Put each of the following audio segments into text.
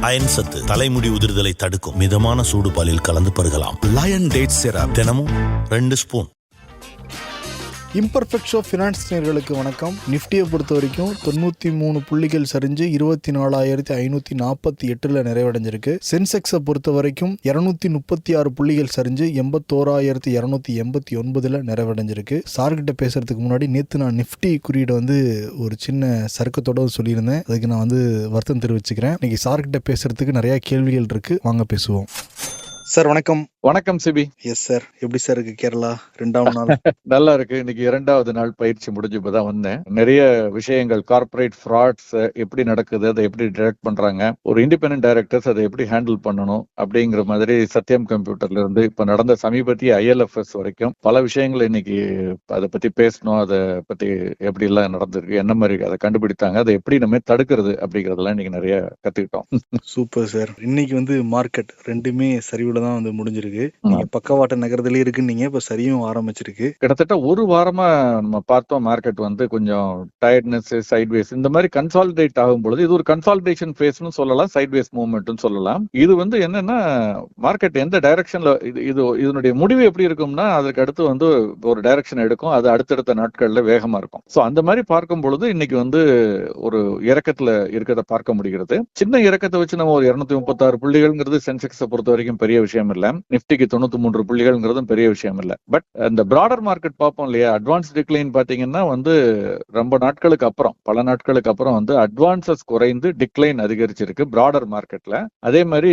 Iron சத்து தலைமுடி உதிர்தலை தடுக்கும். மிதமான சூடு பாலில் கலந்து பருகலாம். லயன் டேட் சிரப் தினமும் 2 ஸ்பூன். இம்பர்ஃபெக்ட் ஷோ ஃபினான்ஸ் நேயர்களுக்கு வணக்கம். நிஃப்டியை பொறுத்த வரைக்கும் 93 புள்ளிகள் சரிஞ்சு 24,548 நிறைவடைஞ்சிருக்கு. சென்செக்ஸை பொறுத்த வரைக்கும் 236 புள்ளிகள் சரிஞ்சு 81,289 நிறைவடைஞ்சிருக்கு. சார்கிட்ட பேசுறதுக்கு முன்னாடி நேற்று நான் நிஃப்டி குறியீடு ஒரு சின்ன சறுக்கத்தோட சொல்லியிருந்தேன். அதுக்கு நான் வருத்தம் தெரிவிச்சுக்கிறேன். இன்னைக்கு சார்கிட்ட பேசுறதுக்கு நிறைய கேள்விகள் இருக்கு, வாங்க பேசுவோம். சார் வணக்கம். வணக்கம் சிபி. எஸ் சார், எப்படி சார் இருக்கு கேரளா? 2வது நாள் நல்லா இருக்கு. இன்னைக்கு 2வது நாள் பயிற்சி முடிஞ்சு இப்பதான் வந்தேன். நிறைய விஷயங்கள், கார்பரேட் ஃப்ராட்ஸ் எப்படி நடக்குது, அதை எப்படி டிடெக்ட் பண்றாங்க, ஒரு இண்டிபெண்டன்ட் டைரக்டர்ஸ் அதை எப்படி ஹேண்டில் பண்ணணும் அப்படிங்கிற மாதிரி சத்யம் கம்ப்யூட்டர்ல இருந்து இப்ப நடந்த சமீபத்திய ILFS வரைக்கும் பல விஷயங்கள் இன்னைக்கு அதை பத்தி பேசணும். அதை பத்தி எப்படி எல்லாம் நடந்திருக்கு, என்ன மாதிரி அதை கண்டுபிடித்தாங்க, அதை எப்படி நம்ம தடுக்கிறது அப்படிங்கறதெல்லாம் இன்னைக்கு நிறைய கத்துக்கிட்டோம். Super sir. இன்னைக்கு மார்க்கெட் ரெண்டுமே சரிவுல தான் முடிஞ்சிருக்கு. நீங்க பக்கவாட்ட நகரத்திலே இருக்குன்னீங்க, இப்ப சரியும் ஆரம்பிச்சிருக்கு. கிட்டத்தட்ட ஒரு வாரமா நம்ம பார்த்தோம் மார்க்கெட் கொஞ்சம் டயர்ட்னஸ், சைட்வேஸ் இந்த மாதிரி கன்சாலிடேட் ஆகும் பொழுது இது ஒரு கன்சாலிடேஷன் ஃபேஸ்னு சொல்லலாம், சைட்வேஸ் மூவ்மெண்ட்னு சொல்லலாம். இது என்னன்னா மார்க்கெட் எந்த டைரக்ஷன்ல இதனுடைய முடிவு எப்படி இருக்கும்னா அதுக்கு அடுத்து ஒரு டைரக்ஷன் எடுக்கும். அது அடுத்தடுத்த நாட்கள்ல வேகமா இருக்கும். சோ அந்த மாதிரி பார்க்கும் பொழுது இன்னைக்கு ஒரு இறக்கத்துல இருக்கிறத பார்க்க முடிகிறது. சின்ன இறக்கத்தை வச்சு நம்ம ஒரு 236 புள்ளிகள்ங்கிறது சென்செக்ஸை பொறுத்த வரைக்கும் பெரிய விஷயம் இல்ல. நிப்டிக்கு 93 புள்ளிகள்ங்கிறதும் பெரிய விஷயம் இல்ல. பட் அந்த பிராடர் மார்க்கெட் பார்ப்போம் இல்லையா, அட்வான்ஸ் டிக்ளைன் பாத்தீங்கன்னா ரொம்ப நாட்களுக்கு அப்புறம், பல நாட்களுக்கு அப்புறம் அட்வான்சஸ் குறைந்து டிக்ளைன் அதிகரிச்சிருக்கு பிராடர் மார்க்கெட்ல. அதே மாதிரி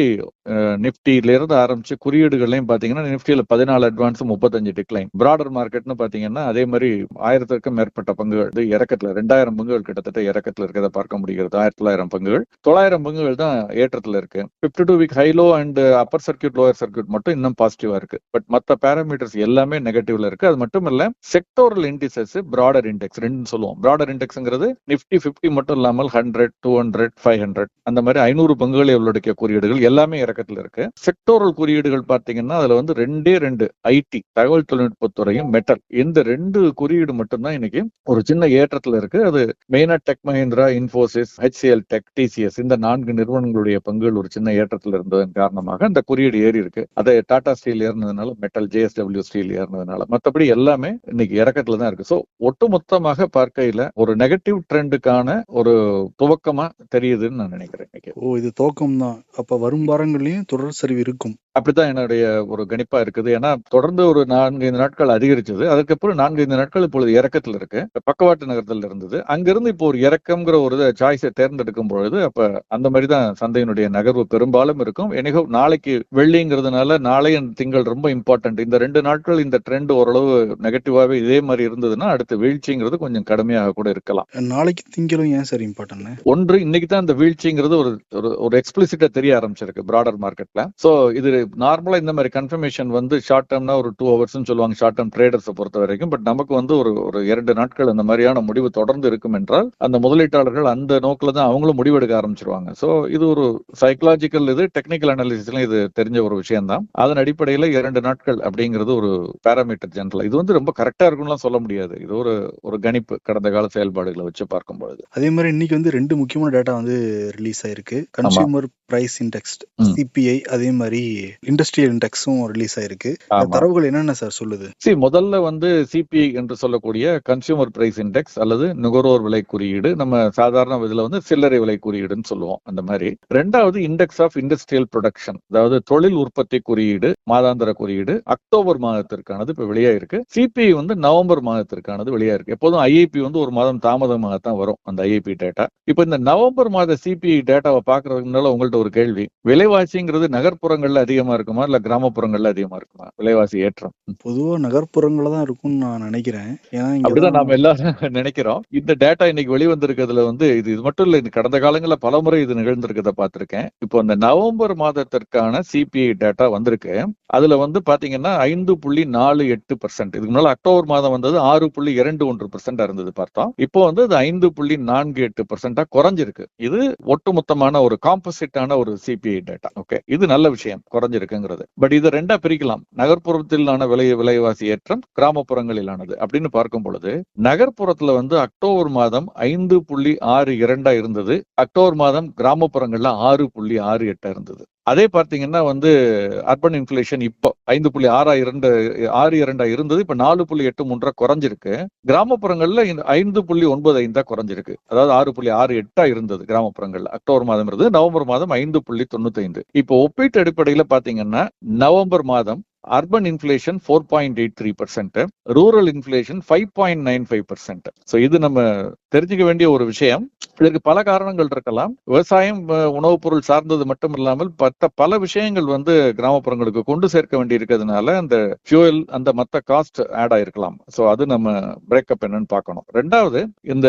நிப்டில இருந்து ஆரம்பிச்சு குறியீடுகளையும் பாத்தீங்கன்னா நிப்டியில 14 அட்வான்ஸ், 35 டிக்ளைன். பிராடர் மார்க்கெட்னு பாத்தீங்கன்னா அதே மாதிரி 1000க்கும் மேற்பட்ட பங்குகள் இறக்கத்துல, 2000 பங்குகள் கிட்டத்தட்ட இறக்கத்துல இருக்கிறத பார்க்க முடிகிறது. 1900 பங்குகள், 900 பங்குகள் தான் ஏற்றத்துல இருக்கு. 52 week high low and upper circuit, lower circuit மட்டும் இன்னும் பாசிட்டிவா இருக்கு. பட் மத்த பாராமீட்டர்ஸ் எல்லாமே நெகட்டிவ்ல இருக்கு. அது மட்டும் இல்ல, செக்டோரல் இண்டிசஸ், பிராடர் இண்டெக்ஸ் ரெண்டு சொல்லுவோம். பிராடர் இண்டெக்ஸ்ங்கிறது நிப்டி 50 மட்டும் இல்லாமல் 100, 200, 500 அந்த மாதிரி 500 பங்குகளை உள்ளடக்கிய குறியீடுகள் எல்லாமே இறக்கத்துல இருக்கு. செக்டோரல் குறியீடுகள் பார்த்தீங்கன்னா அதுல 2 ஐடி, தகவல் தொழில்நுட்பத்துறையும் மெட்டல், இந்த 2 குறியீடு மட்டும்தான் இன்னைக்கு ஒரு சின்ன ஏற்றத்துல இருக்கு. அது மெயினா tech Mahindra, Infosys, HCL tech, TCS இந்த 4 நிறுவனங்களுடைய பங்குகள் ஒரு சின்ன ஏற்றத்துல இருந்ததன் காரணமாக அந்த குறியீடு ஏறி இருக்கு. அதை டாடா ஸ்டீல் ஏறினதுனால, மெட்டல் JSW ஸ்டீல் ஏறினதுனால, மற்றபடி எல்லாமே இன்னைக்கு இறக்கத்துல தான் இருக்கு. சோ ஒட்டுமொத்தமாக பார்க்கையில ஒரு நெகட்டிவ் ட்ரெண்டுக்கான ஒரு துவக்கமா தெரியுதுன்னு நான் நினைக்கிறேன் இன்னைக்கு. இது துவக்கம் தான். அப்ப வரும் வாரங்களையும் தொடர் சரிவு இருக்கும், அப்படித்தான் என்னுடைய ஒரு கணிப்பா இருக்குது. ஏன்னா தொடர்ந்து ஒரு 4-5 நாட்கள் அதிகரிச்சது, அதுக்கப்புறம் 4-5 நாட்கள் இப்பொழுது இறக்கத்துல இருக்கு. பக்கவாட்டு நகரத்துல இருந்தது, அங்கிருந்து இப்போ ஒரு இறக்கம்ங்கிற ஒரு சாய்ஸை தேர்ந்தெடுக்கும் பொழுது அப்ப அந்த மாதிரிதான் சந்தையினுடைய நகர்வு பெரும்பாலும் இருக்கும். எனக்கோ நாளைக்கு வெள்ளிங்கிறதுனால நாளை திங்கள் ரொம்ப இம்பார்ட்டன்ட். இந்த 2 நாட்கள் இந்த ட்ரெண்ட் ஓரளவு நெகட்டிவாவே இதே மாதிரி இருந்ததுன்னா அடுத்த வீழ்ச்சிங்கிறது கொஞ்சம் கடுமையாக கூட இருக்கலாம். நாளைக்கு திங்களும் ஏன் சார் இம்பார்ட்டன்ட்? ஒன்று, இன்னைக்கு தான் இந்த வீழ்ச்சிங்கிறது ஒரு எக்ஸ்பிளிசிட்டா தெரிய ஆரம்பிச்சிருக்கு பிராடர் மார்க்கெட்ல. சோ இது நார்மலா இந்த மாதிரி கன்ஃபர்மேஷன் ஷார்ட் டேர்ம்னா ஒரு 2 ஹவர்ஸ் சொல்லுவாங்க ஷார்ட் டேர்ம் ட்ரேடர்ஸை பொறுத்த வரைக்கும். பட் நமக்கு ஒரு 2 நாட்கள் அந்த மாதிரியான முடிவு தொடர்ந்து இருக்கும் என்றால் அந்த முதலீட்டாளர்கள் அந்த நோக்கில தான் அவங்களும் முடிவெடுக்க ஆரம்பிச்சிருவாங்க. சோ இது ஒரு சைக்கலாஜிக்கல், இது டெக்னிக்கல் அனாலிசிஸ்ல இது தெரிஞ்ச ஒரு விஷயம் தான். அதன் அடிப்படையில 2 நாட்கள் அப்படிங்கிறது ஒரு பாராமீட்டர் ஜெனரல். இது ரொம்ப கரெக்டா இருக்கும்லாம் சொல்ல முடியாது. இது ஒரு கணிப்பு கடந்த கால செயல்பாடுகளை வச்சு பார்க்கும்போது. அதே மாதிரி இன்னைக்கு 2 முக்கியமான டேட்டா ரிலீஸ் ஆயிருக்கு. கன்சூமர் பிரைஸ் இண்டெக்ஸ் CPI, அதே மாதிரி இண்டஸ்ட்ரியல் இண்டெக்ஸும் ரிலீஸ் ஆயிருக்கு. தரவுகள் என்னென்ன சார் சொல்லுது? முதல்ல CPI என்று சொல்லக்கூடிய கன்சியூமர் பிரைஸ் இண்டெக்ஸ் அல்லது நுகர்வோர் விலை குறியீடு, நம்ம சாதாரண இதுல சில்லறை விலை குறியீடுன்னு சொல்லுவோம் அந்த மாதிரி. 2வது இண்டெக்ஸ் ஆஃப் இண்டஸ்ட்ரியல் ப்ரொடக்ஷன், அதாவது தொழில் உற்பத்தி குறியீடு, மாதாந்திர குறியீடு அக்டோபர் மாதத்திற்கானது இப்ப வெளியா இருக்கு. CPI நவம்பர் மாதத்திற்கானது வெளியா இருக்கு. எப்போதும் IIP ஒரு மாதம் தாமதமாகத்தான் வரும் அந்த IIP டேட்டா. இப்ப இந்த நவம்பர் மாத CPI டேட்டாவை பாக்குறதுக்கு முன்னால உங்கள்ட்ட ஒரு கேள்வி, விலைவாசிங்கிறது நகர்ப்புறங்கள்ல அதிகமா இருக்குமா இல்ல கிராமப்புறங்கள்ல அதிகமா இருக்குமா விலைவாசி ஏற்றம்? பொதுவா நகர்ப்புறங்கள்ல தான் இருக்கும்னு நான் நினைக்கிறேன். ஏன்னா அப்படிதான் நாம எல்லாரும் நினைக்கிறோம். இந்த டேட்டா இன்னைக்கு வெளிவந்திருக்கிறதுல இது மட்டும் இல்ல, இது கடந்த காலங்கள்ல பலமுறை இது நிகழ்ந்திருக்கிறத பார்த்திருக்கேன். இப்போ அந்த நவம்பர் மாதத்திற்கான CPI டேட்டா வந்திருக்கு. அதுல பாத்தீங்கன்னா 5.48%. இதுக்கு முன்னால அக்டோபர் மாதம் வந்தது 6.21% இருந்தது பார்த்தோம். இப்போ அது 5.48% குறைஞ்சிருக்கு. இது ஒட்டுமொத்தமான ஒரு காம்போசிட்டான ஒரு ஒரு சிபிஐ டேட்டா. ஓகே, இது நல்ல விஷயம், குறைஞ்சிருக்குங்கிறது. பட் இதை ரெண்டா பிரிக்கலாம். நகர்ப்புறத்திலான விலைவாசி ஏற்றம், கிராமப்புறங்களிலானது அப்படின்னு பார்க்கும் பொழுது நகர்ப்புறத்துல வந்து அக்டோபர் மாதம் 5.62 இருந்தது. அக்டோபர் மாதம் கிராமப்புறங்கள்ல 6.68 இருந்தது. அதே பார்த்தீங்கன்னா வந்து அர்பன் இன்ஃபிளேஷன் இப்போ 5.62 இருந்தது, இப்ப 4.83 குறைஞ்சிருக்கு. கிராமப்புறங்கள்ல 5.95 குறைஞ்சிருக்கு. அதாவது 6.68 இருந்தது கிராமப்புறங்கள்ல அக்டோபர் மாதம் இருந்தது. நவம்பர் மாதம் 5.95. இப்போ ஒப்பீட்டு அடிப்படையில பாத்தீங்கன்னா நவம்பர் மாதம் urban inflation 4.83%, rural inflation 5.95%. So இது நம்ம தெரிஞ்சுக்க வேண்டிய ஒரு விஷயம். இதற்கு பல காரணங்கள் இருக்கலாம். விவசாயம், உணவுப் பொருள் சார்ந்தது மட்டும் இல்லாமல் பல விஷயங்கள் வந்து கிராமப்புறங்களுக்கு கொண்டு சேர்க்க வேண்டி இருக்கிறதுனால அந்த ஃபியூயல், அந்த மற்ற காஸ்ட் ஆட் ஆயிருக்கலாம். ஸோ அது நம்ம பிரேக்கப் என்னன்னு பார்க்கணும். ரெண்டாவது, இந்த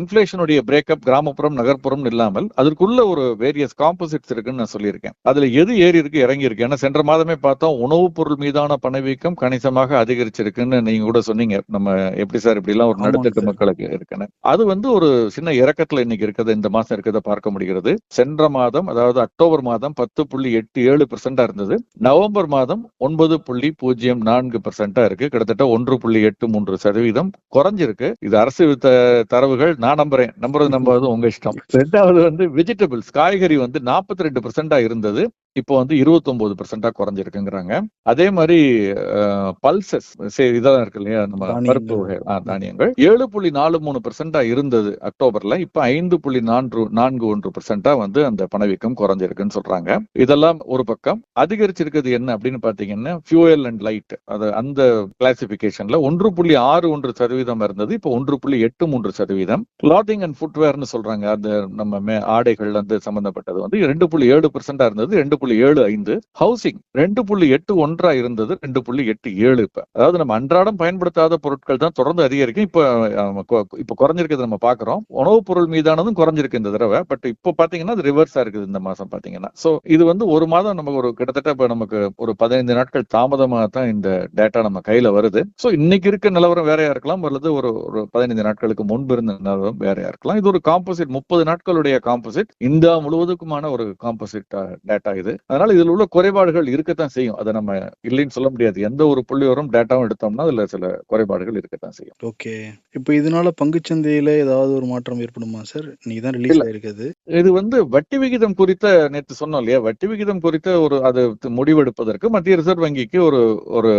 இன்ஃபிளேஷனுடைய பிரேக்கப் கிராமப்புறம் நகர்ப்புறம் இல்லாமல் அதற்குள்ள ஒரு வேரியஸ் காம்போசிட்ஸ் இருக்குன்னு நான் சொல்லியிருக்கேன். அதுல எது ஏறி இருக்கு, இறங்கி இருக்கு. ஏன்னா சென்ற மாதமே பார்த்தோம், உணவுப் பொருள் மீதான பணவீக்கம் கணிசமாக அதிகரிச்சிருக்குன்னு நீங்க கூட சொன்னீங்க. நம்ம எப்படி சார் இப்படி எல்லாம் ஒரு நடுத்தட்டு மக்களுக்கு இருக்குன்னு. அது வந்து ஒரு சின்ன இறக்கத்துல இன்னைக்கு இருக்கிறது, இந்த மாசம் இருக்கிறத பார்க்க முடிகிறது. சென்ற மாதம், அதாவது அக்டோபர் மாதம் 10.87% இருந்தது. நவம்பர் மாதம் 9.04% இருக்கு. கிட்டத்தட்ட 1.83% குறைஞ்சிருக்கு. இது அரசு தரவுகள். நான் நம்புறது உங்க இஷ்டம். ரெண்டாவது வந்து வெஜிடபிள்ஸ், காய்கறி வந்து 42% இருந்தது, இப்போ வந்து 29% குறைஞ்சிருக்குங்கிறாங்க. அதே மாதிரி பல்சஸ் இதெல்லாம் இருக்கு இல்லையா, நம்ம பருப்பு வகை தானியங்கள் 7.43% இருந்தது அக்டோபர்ல, இப்ப 5.41% வந்து அந்த பணவீக்கம் குறைஞ்சிருக்குன்னு சொல்றாங்க. இதெல்லாம் ஒரு பக்கம். அதிகரிச்சிருக்கிறது என்ன அப்படின்னு பாத்தீங்கன்னா ஃபியூயல் அண்ட் லைட், அது அந்த கிளாசிபிகேஷன்ல 1.61% இருந்தது, இப்போ 1.83%. கிளாத்திங் அண்ட் ஃபுட்வேர்னு சொல்றாங்க, அந்த நம்ம ஆடைகள் வந்து சம்பந்தப்பட்டது வந்து 2.7% இருந்தது, 2.75. ஹவுசிங் 2.81 இருந்தது, 2.87. அதாவது நம்ம அன்றாடம் பயன்படுத்தாத பொருட்கள் தான் தொடர்ந்து அதிகரிக்கும். இப்ப குறைஞ்சிருக்கிறது நம்ம பாக்குறோம். உணவுப் பொருள் மீதானதும் குறைஞ்சிருக்கு இந்த தடவை. பட் இப்போ பாத்தீங்கன்னா அது ரிவர்ஸா இருக்குது இந்த மாசம் பாத்தீங்கன்னா. சோ இது வந்து ஒரு மாதம் நமக்கு ஒரு கிட்டத்தட்ட இப்ப நமக்கு ஒரு 15 நாட்கள் தாமதமாக தான் இந்த டேட்டா நம்ம கையில வருது. சோ இன்னைக்கு இருக்க நிலவரம் வேறையா இருக்கலாம், அல்லது ஒரு 15 நாட்களுக்கு முன்பு இருந்த நிலவரம் வேறையா இருக்கலாம். இது ஒரு காம்போசிட், 30 நாட்களுடைய காம்போசிட், இந்தியா முழுவதுக்குமான ஒரு காம்போசிட் டேட்டா இது. அதனால இதுல உள்ள குறைபாடுகள் இருக்கத்தான் செய்யும். அதை நம்ம இல்லைன்னு சொல்ல முடியாது. எந்த ஒரு புள்ளிவரும் டேட்டாவும் எடுத்தோம்னா அதுல சில குறைபாடுகள் இருக்கத்தான் செய்யும். ஓகே, இப்போ இதனால பங்குச்சந்தையில ஏதாவது ஒரு மாற்றம் ஏற்படுமா சார்? நீங்க தான் ரிலீஸ் ஆயிருக்குது. இது வந்து வட்டி விகிதம் குறித்த, நேற்று சொன்னோம் இல்லையா, வட்டி விகிதம் குறித்த ஒரு அது முடிவெடுப்பதற்கு மத்திய ரிசர்வ் வங்கிக்கு ஒரு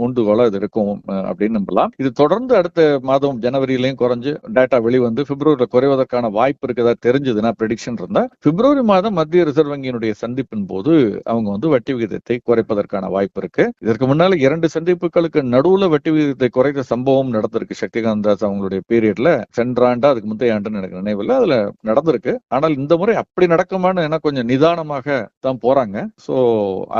உந்துகோலா இது இருக்கும் அப்படின்னு நம்பலாம். இது தொடர்ந்து அடுத்த மாதம் ஜனவரியிலையும் குறைஞ்சு டேட்டா வெளிவந்து பிப்ரவரியில குறைவதற்கான வாய்ப்பு இருக்கதா தெரிஞ்சதுன்னா, ப்ரெடிக்ஷன் இருந்தா பிப்ரவரி மாதம் மத்திய ரிசர்வ் வங்கியினுடைய சந்திப்பின் போது அவங்க வந்து வட்டி விகிதத்தை குறைப்பதற்கான வாய்ப்பு இருக்கு. இதற்கு முன்னால 2 சந்திப்புகளுக்கு நடுவுல வட்டி விகிதத்தை குறைத்த சம்பவம் நடந்திருக்கு. சக்திகாந்த் தாஸ் அவங்களுடைய பீரியட்ல, சென்ற ஆண்டா அதுக்கு முந்தைய ஆண்டுன்னு எனக்கு நினைவில், அதுல நடந்திருக்கு. ஆனால் இந்த முறை அப்படி நடக்குமான்னு ஏன்னா கொஞ்சம் நிதானமாக தான் போறாங்க. சோ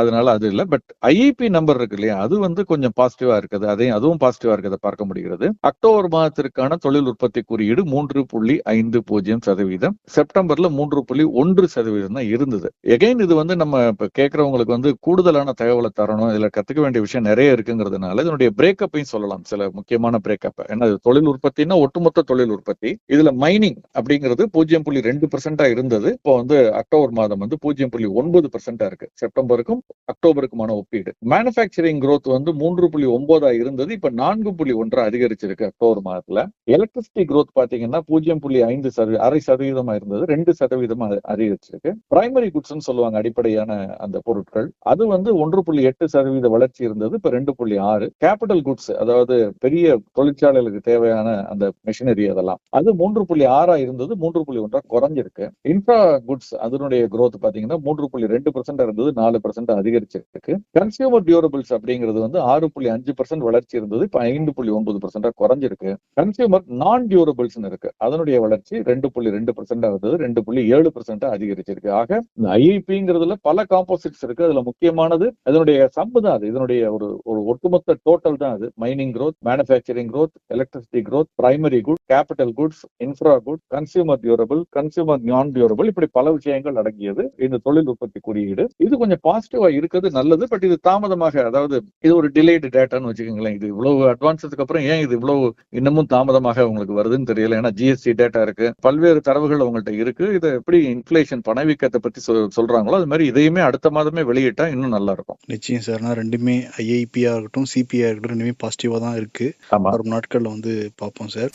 அதனால அது இல்லை. பட் ஐஇபி நம்பர் இருக்கு இல்லையா, அது வந்து கொஞ்சம் பாசிட்டிவா இருக்குது. அதுவும் பாசிட்டிவா இருக்கிறத பார்க்க முடிகிறது. அக்டோபர் மாதத்திற்கான தொழில் உற்பத்தி குறியீடு 3.50%, செப்டம்பர்ல 3.1% தான் இருந்தது. எகைன் இது வந்து நம்ம இப்ப கேட்கறவங்களுக்கு வந்து கூடுதலான தகவலை தரணும், இதுல கத்துக்க வேண்டிய விஷயம் நிறைய இருக்குங்கிறதுனால இதனுடைய பிரேக்கப்பையும் சொல்லலாம், சில முக்கியமான பிரேக்கப். ஏன்னா தொழில் உற்பத்தினா ஒட்டுமொத்த தொழில் உற்பத்தி. இதுல மைனிங் அப்படிங்கிறது 0.2% இருந்தது, இப்போ வந்து அக்டோபர் மாதம் வந்து 0.9% இருக்கு, செப்டம்பருக்கும் அக்டோபருக்குமான ஒப்பீடு. மேனுபேக்சரிங் growth வந்து 3.9 இருந்தது, இப்ப 4.1 அதிகரிச்சிருக்கு அக்டோபர் மாதத்துல. எலக்ட்ரிசிட்டி growth பாத்தீங்கன்னா 0.5% இருந்தது, 2% அதிகரிச்சிருக்கு. பிரைமரி குட்ஸ் சொல்லுவாங்க, அடிப்படையான அந்த பொருட்கள், அது வந்து 1.8% வளர்ச்சி இருந்தது, இப்ப 2.6. கேபிட்டல் குட்ஸ், அதாவது பெரிய தொழிற்சாலைகளுக்கு தேவையான அந்த மெஷினரி, அதெல்லாம் அது 3.6 இருந்தது, 3.1 குறைஞ்சிருக்கு. இன்ஃப்ரா குட்ஸ் அதனுடைய growth பாத்தீங்கன்னா 3.2% இருந்தது, 4% அதிகரிச்சிருக்கு. கன்சியூமர் டியூரபிள்ஸ் அப்படிங்கிறது வந்து 6.5% வளர்ச்சி இருந்தது, இப்ப 5.9% குறைஞ்சிருக்கு. கன்சியூமர் நான் டியூரபிள்ஸ் இருக்கு, அதனுடைய வளர்ச்சி 2.2% இருந்தது, 2.7% அதிகரிச்சிருக்கு. ஆக இந்த ஐஐபிங்கிற ரூபாய்ங்கிறதுல பல காம்போசிட்ஸ் இருக்கு. அதுல முக்கியமானது அதனுடைய சம்பு தான். அது இதனுடைய ஒரு ஒரு ஒட்டுமொத்த டோட்டல் தான். அது mining growth, manufacturing growth, electricity growth, primary good, capital goods, infra good, consumer durable, consumer நான் டியூரபிள், இப்படி பல விஷயங்கள் அடங்கியது இந்த தொழில் உற்பத்தி குறியீடு. இது கொஞ்சம் பாசிட்டிவா இருக்கிறது நல்லது. பட் இது தாமதமாக, அதாவது இது ஒரு டிலேடு டேட்டான்னு வச்சுக்கோங்களேன். இது இவ்வளவு அட்வான்ஸதுக்கு அப்புறம் ஏன் இது இவ்வளவு இன்னமும் தாமதமாக உங்களுக்கு வருதுன்னு தெரியல. ஏன்னா ஜிஎஸ்டி டேட்டா இருக்கு, பல்வேறு தரவுகள் அவங்கள்ட்ட இருக்கு. இதை எப்படி இன்ஃபிளேஷன் பணவீக்கத்தை பத்தி சொல்றாங்களோ அது மாதிரி இதையுமே அடுத்த மாதமே வெளியிட்டா இன்னும் நல்லா இருக்கும். நிச்சயம் சார். நான் ரெண்டுமே ஐஐபியா இருக்கட்டும் சிபிஐ இருக்கட்டும் ரெண்டுமே பாசிட்டிவா தான் இருக்கு. ஆமா. வரும் நாட்கள்ல பார்ப்போம் சார்.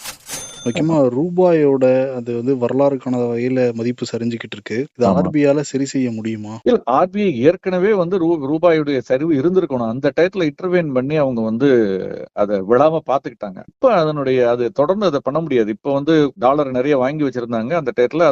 முக்கியமா ரூபாயோட அது வரலாறுக்கான வகையில மதிப்பு சரிஞ்சுக்கிட்டு இருக்கு. இது ஆமா. ஆர்பிஐயால சரி செய்ய முடியுமா? இல்ல, ஆர்பிஐ ஏற்கனவே ரூபாயுடைய சரிவு இருந்திருக்கணும். அந்த டயத்துல இன்டர்வெயின் பண்ணி அவங்க அதை விழாம பாத்துக்கிட்டாங்க. இப்ப அது தொடர்ந்து அதை பண்ண முடியாது. இப்ப டாலர் நிறைய வாங்கி வச்சிருந்தாங்க அந்த டயத்துல.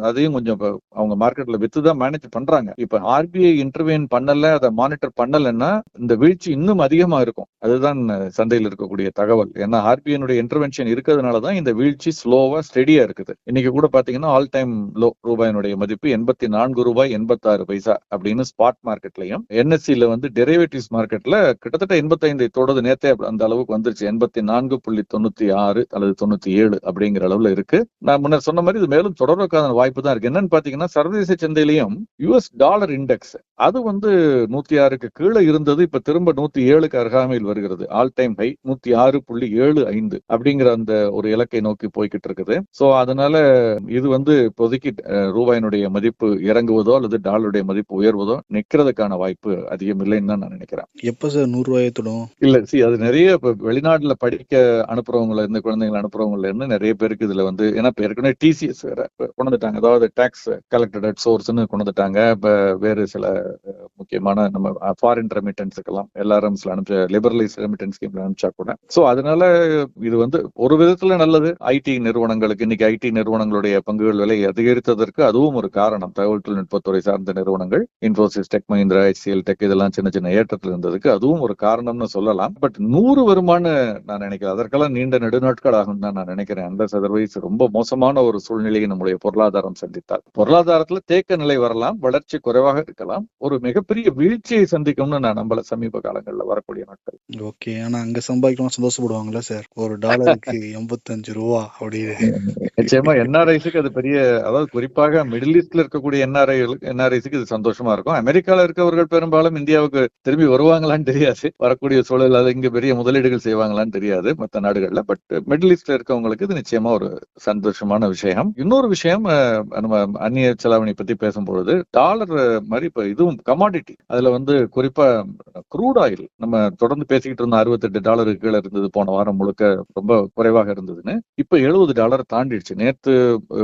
அதையும் கொஞ்சம் அவங்க மார்க்கெட்ல வித்துதான் மேனேஜ் பண்றாங்க. இப்ப ஆர்பிஐ இன்டர்வெயின் பண்ணல, அதை மானிட்டர் பண்ணலன்னா இந்த வீழ்ச்சி இன்னும் அதிகமா இருக்கும். அதுதான் சந்தையில் இருக்கக்கூடிய தகவல். ஏன்னா ஆர்பிஐனுடைய இன்டர்வென்ஷன் இருக்கிறதுனாலதான் இந்த வீழ்ச்சி ஸ்லோவா ஸ்டெடியா இருக்குது. இன்னைக்கு கூட பாத்தீங்கன்னா ஆல் டைம் லோ ரூபாயினுடைய மதிப்பு 84 ரூபாய் 86 பைசா அப்படின்னு ஸ்பாட் மார்க்கெட்லயும், என்எஸ்சில டெரிவேட்டிவ்ஸ் மார்க்கெட்ல கிட்டத்தட்ட 85 தொடுது. நேத்தே அந்த அளவுக்கு வந்துருச்சு. 84.96 அல்லது 97 அப்படிங்கிற அளவுல இருக்கு. நான் முன்னர் சொன்ன மாதிரி இது மேலும் தொடர்றதுக்கான வாய்ப்பு தான் இருக்கு. என்னன்னு பாத்தீங்கன்னா சர்வதேச சந்தையிலையும் யுஎஸ் டாலர் இண்டெக்ஸ் அது 106க்கு கீழே இருந்தது. இப்ப திரும்ப 107க்கு அருகாமையில் வருகிறது. ஆல் டைம் ஹை 106.75 அப்படிங்கிற அந்த ஒரு இலக்கை நோக்கி போய்கிட்டு இருக்குது. சோ அதனால இது இப்போதைக்கு ரூபாயினுடைய மதிப்பு இறங்குவதோ அல்லது டாலருடைய மதிப்பு உயர்வதோ நிக்கிறதுக்கான வாய்ப்பு அதிகம் இல்லைன்னு தான் நான் நினைக்கிறேன். எப்ப சார் 100 ரூபாயை தொடும்? இல்ல, அது நிறைய வெளிநாட்டுல படிக்க அனுப்புறவங்கள இருந்து, குழந்தைங்களை அனுப்புறவங்கல இருந்து நிறைய பேருக்கு இதுல ஏன்னா ஏற்கனவே டிசிஎஸ் வேற கொண்டு வந்துட்டாங்க. அதாவது டாக்ஸ் கலெக்டட் அட் சோர்ஸ்னு கொண்டு வந்துட்டாங்க. இப்ப வேறு சில முக்கியமான நம்ம ஃபாரின் ரெமிட்டன்ஸுக்கெல்லாம் எல்ஆர்எம்ஸ்ல அனுப்பிச்ச லிபரலைஸ் ரெமிட்டன்ஸ் ஸ்கீம்ல அனுப்பிச்சா கூட. சோ அதனால இது ஒரு விதத்துல நல்லது. ஐடி நிறுவனங்களுக்கு இன்னைக்கு ஐடி நிறுவனங்களுடைய பங்குகள் விலை அதிகரித்ததற்கு அதுவும் ஒரு காரணம். தகவல் தொழில்நுட்பத்துறை சார்ந்த நிறுவனங்கள் Infosys, tech Mahindra, HCL tech இதெல்லாம் சின்ன சின்ன ஏற்றத்தில் இருந்ததுக்கு அதுவும் ஒரு காரணம்னு சொல்லலாம். பட் 100 வருமானு நான் நினைக்கிறேன். அதற்கெல்லாம் நீண்ட நெடுநாட்கள் ஆகும் தான் நான் நினைக்கிறேன். அண்டர்ஸ் அதர்வைஸ் ரொம்ப மோசமான ஒரு சூழ்நிலையை நம்முடைய பொருளாதாரம் சந்தித்தால், பொருளாதாரத்துல தேக்க நிலை வரலாம், வளர்ச்சி குறைவாக இருக்கலாம், ஒரு மிகப்பெரிய வீழ்ச்சியை சந்திக்கும்னு நான் நம்பல சமீப காலங்களில் வரக்கூடிய நாட்கள். ஓகே. ஆனா அங்க சம்பாதிக்கலாம் சந்தோஷப்படுவாங்களா சார்? ஒரு டாலருக்கு 85 ரூபா அப்படின்னு. நிச்சயமா என்ஆர்ஐஸுக்கு அது பெரிய, அதாவது குறிப்பாக மிடில் ஈஸ்ட்ல இருக்கக்கூடிய என்ஆர்ஐஸுக்கு இது சந்தோஷமா இருக்கும். அமெரிக்கால இருக்கவர்கள் பெரும்பாலும் இந்தியாவுக்கு திரும்பி வருவாங்களான்னு தெரியாது. வரக்கூடிய சூழல் அது இங்க பெரிய முதலீடுகள் செய்வாங்களான்னு தெரியாது மற்ற நாடுகள்ல. பட் மிடில் ஈஸ்ட்ல இருக்கவங்களுக்கு இது நிச்சயமா ஒரு சந்தோஷமான விஷயம். இன்னொரு விஷயம், நம்ம அந்நிய செலாவணி பத்தி பேசும்பொழுது டாலர் மாதிரி இப்ப இதுவும் கமாடிட்டி, அதுல குறிப்பா க்ரூட் ஆயில் நம்ம தொடர்ந்து பேசிக்கிட்டு இருந்த $68 கீழே இருந்தது. போன வாரம் முழுக்க ரொம்ப குறைவாக இருந்ததுன்னு இப்ப $70 தாண்டிடுச்சு. நேத்து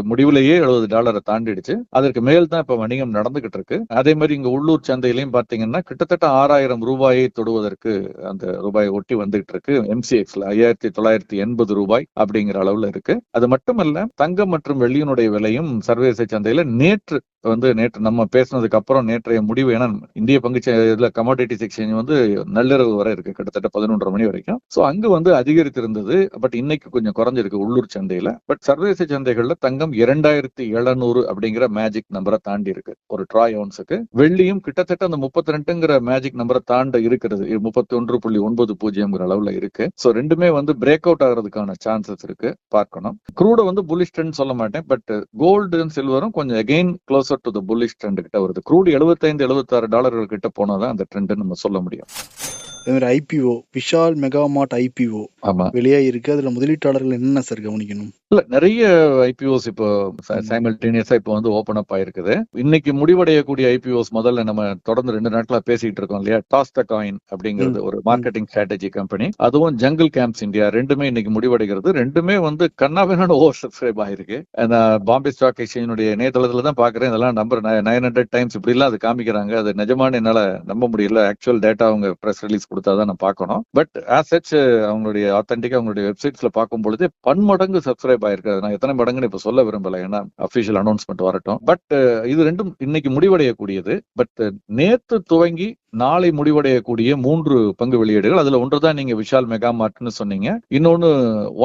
முடிவுலேயே $70 தாண்டிடுச்சு. அதற்கு மேல் தான் இப்ப வணிகம் நடந்துகிட்டு இருக்கு. அதே மாதிரி இங்க உள்ளூர் சந்தையிலையும் பாத்தீங்கன்னா கிட்டத்தட்ட 6000 ரூபாயை தொடுவதற்கு அந்த ரூபாயை ஒட்டி வந்துகிட்டு இருக்கு. எம்சிஎக்ஸ்ல 5980 ரூபாய் அப்படிங்கிற அளவுல இருக்கு. அது மட்டுமல்ல, தங்கம் மற்றும் வெள்ளியினுடைய விலையும் சர்வதேச சந்தையில நேற்று நம்ம பேசினதுக்கு அப்புறம் நேற்றைய முடிவு, ஏன்னா இந்திய பங்கு கமாடிட்டிஸ் எக்ஸ்சேஞ்ச் நள்ளிரவு வரை இருக்கு, கிட்டத்தட்ட 11:30 மணி வரைக்கும். சோ அங்கு அதிகரித்திருந்தது. பட் இன்னைக்கு கொஞ்சம் குறைஞ்சிருக்கு உள்ளூர் சந்தையில. பட் சர்வதேச சந்தைகள்ல தங்கம் 2700 அப்படிங்கிற மேஜிக் நம்பரை தாண்டி இருக்கு ஒரு ட்ராய் அவுன்ஸுக்கு. வெள்ளியும் கிட்டத்தட்ட அந்த 32ங்கிற மேஜிக் நம்பரை தாண்ட இருக்கிறது. 31.90 அளவுல இருக்கு. சோ ரெண்டுமே பிரேக் அவுட் ஆகிறதுக்கான சான்சஸ் இருக்கு, பார்க்கணும். க்ரூட புல்லிஷ் ட்ரெண்ட் சொல்ல மாட்டேன். பட் கோல்டு சில்வரும் கொஞ்சம் again closer to the bullish trend கிட்ட வருது. க்ரூட் $75-76 கிட்ட போனாதான் அந்த ட்ரெண்ட் நம்ம சொல்ல முடியும். ஐபிஓ விஷால் மெகாமார்ட் ஐபிஓ வெளியாயிருக்கு. அதுல முதலீட்டாளர்கள் என்ன சார் கவனிக்கணும்? இல்ல, நிறைய ஐபிஓஸ் இப்போ சைமல்டேனியஸா இப்போ ஓபன் அப் ஆயிருக்குது. இன்னைக்கு முடிவடையக்கூடிய ஐபிஓஸ் முதல்ல நம்ம தொடர்ந்து 2 நாட்களா பேசிட்டு இருக்கோம் இல்லையா. டாஸ் த காயின் அப்படிங்கிறது ஒரு மார்க்கெட்டிங் ஸ்ட்ராட்டஜி கம்பெனி. அதுவும் ஜங்கிள் கேம்ப்ஸ் இந்தியா ரெண்டுமே இன்னைக்கு முடிவடைகிறது. ரெண்டுமே கண்ணாபின்னான ஓவர் சப்ஸ்கிரைப் ஆயிருக்கு. பாம்பே ஸ்டாக் எக்ஸ்சேஞ்சுடைய இணையதளத்துல தான் பாக்குறேன். இதெல்லாம் நம்பர் 900 டைம்ஸ் இப்படி எல்லாம் அது காமிக்கிறாங்க. அது நிஜமான என்னால நம்ப முடியல. ஆக்சுவல் டேட்டா அவங்க பிரஸ் ரிலீஸ் கொடுத்தாதான் நான் பார்க்கணும். பட் ஆஸ் சச் அவங்களுடைய ஆத்தென்டிக்கா அவங்களுடைய வெப்சைட்ஸ்ல பார்க்கும் பொழுது பன்மடங்கு சப்ஸ்கிரைப் ஆயிருக்காது. நான் எத்தனை மடங்குன்னு இப்ப சொல்ல விரும்பல, ஏன்னா அபிஷியல் அனௌன்ஸ்மெண்ட் வரட்டும். பட் இது ரெண்டும் இன்னைக்கு முடிவடையக்கூடியது. பட் நேத்து துவங்கி நாளை முடிவடையக்கூடிய 3 பங்கு வெளியீடுகள். அதுல ஒன்றுதான் நீங்க விஷால் மெகா மார்ட்னு சொன்னீங்க. இன்னொன்னு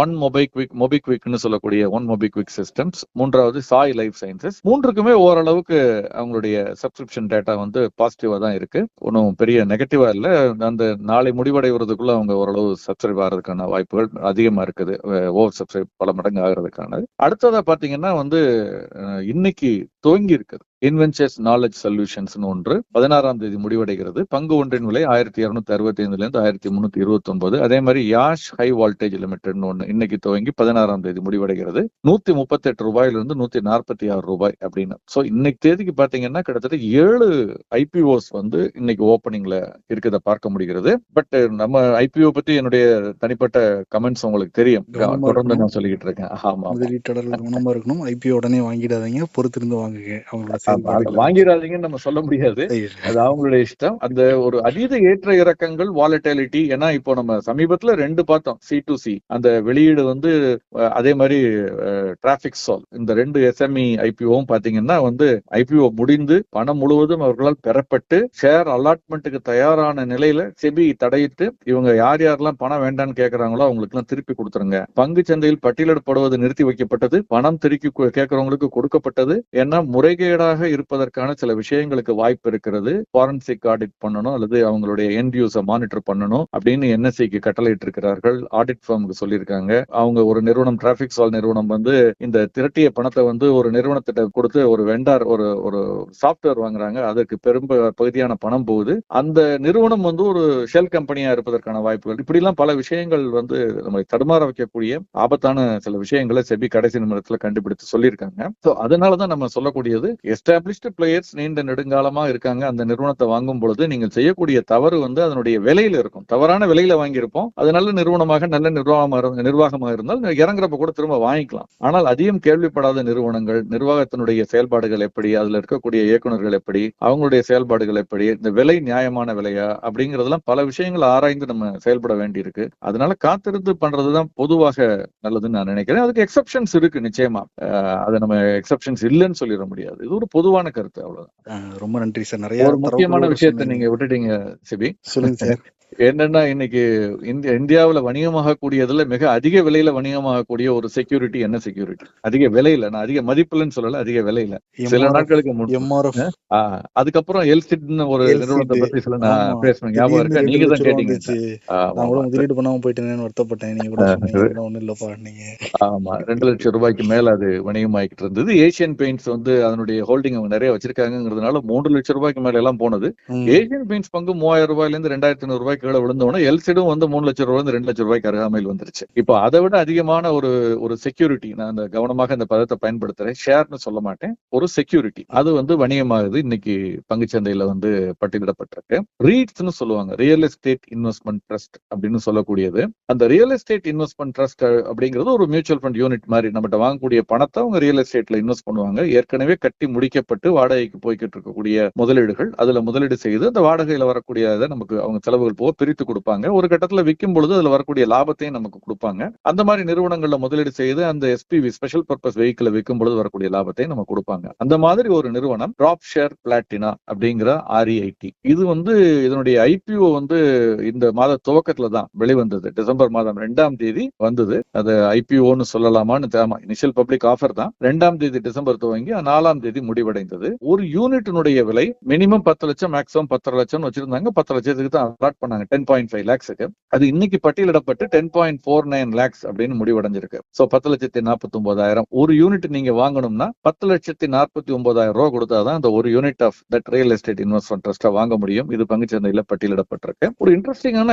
ஒன் மொபிக்விக்னு சொல்லக்கூடிய ஒன் மொபிக்விக் சிஸ்டம்ஸ். மூன்றாவது சாய் லைஃப் சயின்சஸ். மூன்றுக்குமே ஓரளவுக்கு அவங்களுடைய சப்ஸ்கிரிப்ஷன் டேட்டா வந்து பாசிட்டிவா தான் இருக்கு. ஒன்றும் பெரிய நெகட்டிவா இல்ல. அந்த நாளை முடிவடைவதற்குள்ள அவங்க ஓரளவு சப்ஸ்கிரைப் ஆகிறதுக்கான வாய்ப்புகள் அதிகமா இருக்குது. ஓவர் சப்ஸ்கிரைப் பல மடங்கு ஆகிறதுக்கான. அடுத்ததா பாத்தீங்கன்னா வந்து இன்னைக்கு துவங்கி இருக்குது இன்வென்ச்சர்ஸ் நாலேஜ் சொல்யூஷன்ஸ் ஒன்று 16ஆம் தேதி முடிவடைகிறது. பங்கு ஒன்றின் விலை 1265 இருந்து 1329. அதே மாதிரி யாஷ் ஹை வோல்டேஜ் லிமிடெட் ஒன்று இன்னைக்கு துவங்கி 16ஆம் தேதி முடிவடைகிறது. 138 ரூபாயிலிருந்து 146 ரூபாய் அப்படின்னு. சோ இன்னைக்கு தேதிக்கு பாத்தீங்கன்னா கிட்டத்தட்ட 7 ஐபிஓஸ் வந்து இன்னைக்கு ஓப்பனிங்ல இருக்கிறத பார்க்க முடிகிறது. பட் நம்ம ஐபிஓ பத்தி என்னுடைய தனிப்பட்ட கமெண்ட்ஸ் உங்களுக்கு தெரியும். தொடர்ந்து நான் சொல்லிக்கிட்டு இருக்கேன். ஆமா, முதலீட்டாளர்கள் கவனமா இருக்கணும். ஐபிஓ உடனே வாங்கிடாதீங்க, பொறுத்திருந்து வாங்குங்க. அவங்களோட வாங்கிறாதீங்கன்னு நம்ம சொல்ல முடியாது. அது அவங்களுடைய இஷ்டம். அந்த ஒரு அதீத ஏற்ற இறக்கங்கள், வாலட்டிலிட்டி. ஏன்னா இப்போ நம்ம சமீபத்துல 2 பார்த்தோம். C2C அந்த வெளியீடு வந்து அதே மாதிரி டிராபிக் சால் இந்த 2 SME ஐபிஓவும் பாத்தீங்கன்னா வந்து ஐபிஓ முடிந்து பணம் முழுவதும் அவர்களால் பெறப்பட்டு ஷேர் அலாட்மெண்ட்டுக்கு தயாரான நிலையில செபி தடையிட்டு இவங்க யாரெல்லாம் பணம் வேண்டான்னு கேட்கறாங்களோ அவங்களுக்கு எல்லாம் திருப்பி கொடுத்துருங்க. பங்கு சந்தையில் பட்டியலிடப்படுவது நிறுத்தி வைக்கப்பட்டது. பணம் திருப்பி கேட்கறவங்களுக்கு கொடுக்கப்பட்டது. ஏன்னா முறைகேடாக இருப்பதற்கான சில விஷயங்களுக்கு வாய்ப்பு இருக்கிறது. ஃபாரன்சிக் ஆடிட் பண்ணணும் அல்லது அவங்களுடைய எண்ட் யூஸை மானிட்டர் பண்ணணும் அப்படின்னு என்எஸ்சிக்கு கட்டளையிட்டு இருக்கிறார்கள். ஆடிட் ஃபார்முக்கு சொல்லியிருக்காங்க. அவங்க ஒரு நிறுவனம் டிராபிக் சால் நிறுவனம் வந்து இந்த திரட்டிய பணத்தை வந்து ஒரு நிறுவனத்திட்ட கொடுத்து ஒரு வெண்டார் ஒரு சாப்ட்வேர் வாங்குறாங்க. அதற்கு பெரும் பகுதியான பணம் போகுது. அந்த நிறுவனம் வந்து ஒரு ஷெல் கம்பெனியா இருப்பதற்கான வாய்ப்புகள். இப்படி எல்லாம் பல விஷயங்கள் வந்து நம்மை தடுமாற வைக்கக்கூடிய ஆபத்தான சில விஷயங்களை செபி கடைசி நிமிடத்துல கண்டுபிடித்து சொல்லியிருக்காங்க. சோ அதனாலதான் நம்ம சொல்லக்கூடியது எஸ்டாப்ளிஷ்டு பிளேயர்ஸ் நீண்ட நெடுங்காலமா இருக்காங்க. அந்த நிறுவனத்தை வாங்கும் பொழுது நீங்கள் செய்யக்கூடிய தவறு வந்து அதனுடைய விலையில இருக்கும். தவறான விலையில வாங்கியிருப்போம். அது நல்ல நிறுவனமாக நல்ல நிர்வாகமாக இருந்தால் இறங்குறப்ப கூட திரும்ப வாங்கிக்கலாம். ஆனால் அதிகம் கேள்விப்படாத நிறுவனங்கள், நிர்வாகத்தினுடைய செயல்பாடுகள் எப்படி, அதுல இருக்கக்கூடிய இயக்குநர்கள் எப்படி, அவங்களுடைய செயல்பாடுகள் எப்படி, இந்த விலை நியாயமான விலையா அப்படிங்கறதெல்லாம் பல விஷயங்கள் ஆராய்ந்து நம்ம செயல்பட வேண்டி இருக்கு. அதனால காத்திருந்து பண்றதுதான் பொதுவாக நல்லதுன்னு நான் நினைக்கிறேன். அதுக்கு எக்ஸப்ஷன்ஸ் இருக்கு நிச்சயமா. அது நம்ம எக்ஸப்ஷன்ஸ் இல்லைன்னு சொல்லிட முடியாது. இது ஒரு பொதுவான கருத்து. அவ்வளவுதான். ரொம்ப நன்றி சார். நிறைய ஒரு முக்கியமான விஷயத்தை நீங்க விட்டுட்டீங்க சிபி. சொல்லுங்க சார். என்னன்னா இன்னைக்கு இந்தியாவுல வணிகமாகக்கூடியதுல மிக அதிக விலையில வணிகமாகக்கூடிய ஒரு செக்யூரிட்டி என்ன செக்யூரிட்டி? அதிக விலையில, நான் அதிக மதிப்புலன்னு சொல்லல, அதிக விலையில. சில நாட்களுக்கு அதுக்கப்புறம் எல்சிட்னு ஒரு நிறுவனத்தை பத்தி சொல்ல நான் பேசுறேன். ஞாபகம் இருக்கா? நீங்க தான் கேட்டீங்க. முதலீடு பண்ணாம போயிட்டேன்னு வருத்தப்பட்டேன். நீங்க கூட ஒண்ணும் இல்லப்பா நீங்க. ஆமா, 2 லட்சம் ரூபாய்க்கு மேல அது வணிகமாகிட்டு இருந்தது. ஏசியன் பெயிண்ட்ஸ் வந்து அதனுடைய ஹோல்டிங் அவங்க நிறைய வச்சிருக்காங்கிறதுனால 3 லட்சம் ரூபாய்க்கு மேல எல்லாம் போனது. ஏசியன் பெயிண்ட்ஸ் பங்கு 3000 ரூபாயில இருந்து 2500 ரூபாய்க்கு கீழே விழுந்தோட எல்சிடும் வந்து 3 லட்சம் ரூபாய் 2 லட்சம் ரூபாய்க்கு அருகாமையில் வந்துருச்சு. இப்போ அதை விட அதிகமான ஒரு செக்யூரிட்டி, நான் அந்த கவனமாக இந்த பதத்தை பயன்படுத்துறேன், ஷேர்னு சொல்ல மாட்டேன், ஒரு செக்யூரிட்டி அது வந்து வணிகமாகுது. இன்னைக்கு பங்குச்சந்தையில வந்து பட்டியலிடப்பட்டிருக்கு. ரீட்ஸ்னு சொல்லுவாங்க, ரியல் எஸ்டேட் இன்வெஸ்ட்மெண்ட் ட்ரஸ்ட் அப்படின்னு சொல்லக்கூடியது. அந்த ரியல் எஸ்டேட் இன்வெஸ்ட்மெண்ட் ட்ரஸ்ட் அப்படிங்கிறது ஒரு மியூச்சுவல் ஃபண்ட் யூனிட் மாதிரி. நம்மகிட்ட வாங்கக்கூடிய பணத்தை அவங்க ரியல் எஸ்டேட்ல இன்வெஸ்ட் பண்ணுவாங்க. ஏற்கனவே கட்டி முடிக்கப்பட்டு வாடகைக்கு போய்கிட்டு இருக்கக்கூடிய முதலீடுகள், அதுல முதலீடு செய்து அந்த வாடகையில வரக்கூடிய நமக்கு அவங்க செலவுகள் போக பிரித்து கொடுப்பாங்க. ஒரு கட்டத்துல விற்கும் பொழுது அதுல வரக்கூடிய லாபத்தையும் நமக்கு கொடுப்பாங்க. அந்த மாதிரி நிறுவனங்கள்ல முதலீடு செய்து அந்த எஸ்பிவி ஸ்பெஷல் பர்பஸ் வெஹிக்கிள் விற்கும் பொழுது வரக்கூடிய லாபத்தையும் நமக்கு கொடுப்பாங்க. அந்த மாதிரி ஒரு நிறுவனம் டிராப் ஷேர் பிளாட்டினா அப்படிங்கிற REIT. இது வந்து இதனுடைய ஐபிஓ வந்து இந்த மாத துவக்கத்துல தான் வெளிவந்தது. டிசம்பர் மாதம் 2ஆம் தேதி வந்தது. அது ஐபிஓன்னு சொல்லலாமான்னு இனிஷியல் பப்ளிக் ஆஃபர் தான். 2ஆம் தேதி டிசம்பர் துவங்கி 4ஆம் தேதி முடிவடைந்தது. ஒரு யூனிட்டினுடைய விலை மினிமம் 10 லட்சம், மேக்ஸிமம் 10 லட்சம் வச்சிருந்தாங்க. 10 லட்சத்துக்கு தான் அலாட் பண்ணாங்க. 10.5 lakhsக்கு. அது இன்னைக்கு பட்டியலிடப்பட்டு 10.49 lakhs அப்படின்னு முடிவடைஞ்சிருக்கு. சோ 10,49,000 ஒரு யூனிட் நீங்க வாங்கணும்னா 10,49,000 ரூபாய் கொடுத்தாதான் அந்த ஒரு unit of that real estate investment ட்ரஸ்டா வாங்க முடியும். இது பங்குச்சந்தையில பட்டியலிடப்பட்டிருக்கு. ஒரு இன்ட்ரெஸ்டிங்கான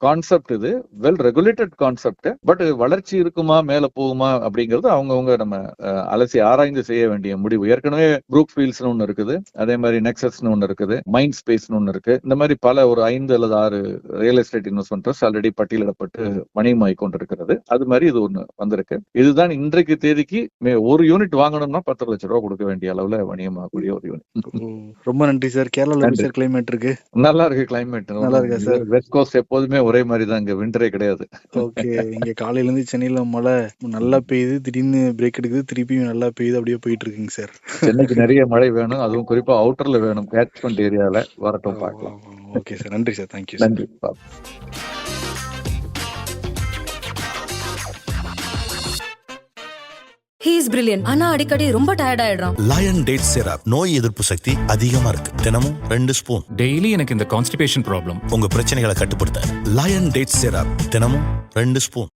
கான்செப்ட் இது. Well regulated concept. பட் வளர்ச்சி இருக்குமா, மேல போகுமா அப்படிங்கிறது அவங்கவுங்க நம்ம அலசி ஆராய்ந்து செய்ய வேண்டிய முடிவு. ஏற்கனவே ப்ரூக் ஃபீல்ட்ஸ்னு ஒன்னு இருக்குது, அதே மாதிரி நெக்ஸஸ்னு ஒன்னு இருக்குது, மைண்ட் ஸ்பேஸ்னு ஒன்னு இருக்கு. இந்த மாதிரி பல ஒரு 5 அல்லது 6 real estate investment trust already பட்டியலிடப்பட்டு வணிகமாகி கொண்டிருக்கிறது. அது மாதிரி இது ஒண்ணு வந்திருக்கு. இதுதான் இன்றைக்கு தேதிக்கு ஒரு யூனிட் வாங்கணும்னா 10 லட்சம் ரூபாய் கொடுக்க வேண்டிய அளவுல வணிகமாகக்கூடிய ஒரு யூனிட். ரொம்ப நன்றி சார். கேரளால எப்படி சார் கிளைமேட் இருக்கு? நல்லா இருக்கு கிளைமேட். நல்லா இருக்கா சார்? வெஸ்ட் கோஸ்ட் எப்போதுமே ஒரே மாதிரி தான், இங்க விண்டரே கிடையாது. ஓகே. இங்க காலையில இருந்து சென்னையில மழை நல்லா பெய்யுது, திடீர்னு பிரேக் எடுக்குது, திருப்பியும் நல்லா பெய்யுது, அப்படியே போயிட்டு இருக்குங்க சார். சென்னைக்கு நிறைய மழை வேணும், அதுவும் குறிப்பா அவுட்டர்ல வேணும். கேட்ச்மெண்ட் ஏரியால வரட்டும், பார்க்கலாம். ஓகே சார், நன்றி சார், தேங்க்யூ. நன்றி. He is brilliant. ஆனா அடிக்கடி ரொம்ப டயர்ட் ஆயிடுறான். லயன் டேட் சிரப் நோய் எதிர்ப்பு சக்தி அதிகமா இருக்கு. தினமும் 2 ஸ்பூன். டெய்லி எனக்கு இந்த கான்ஸ்டிபேஷன் ப்ராப்ளம். உங்க பிரச்சனைகளை கட்டுப்படுத்த லயன் டேட் சிரப் தினமும் 2 ஸ்பூன்.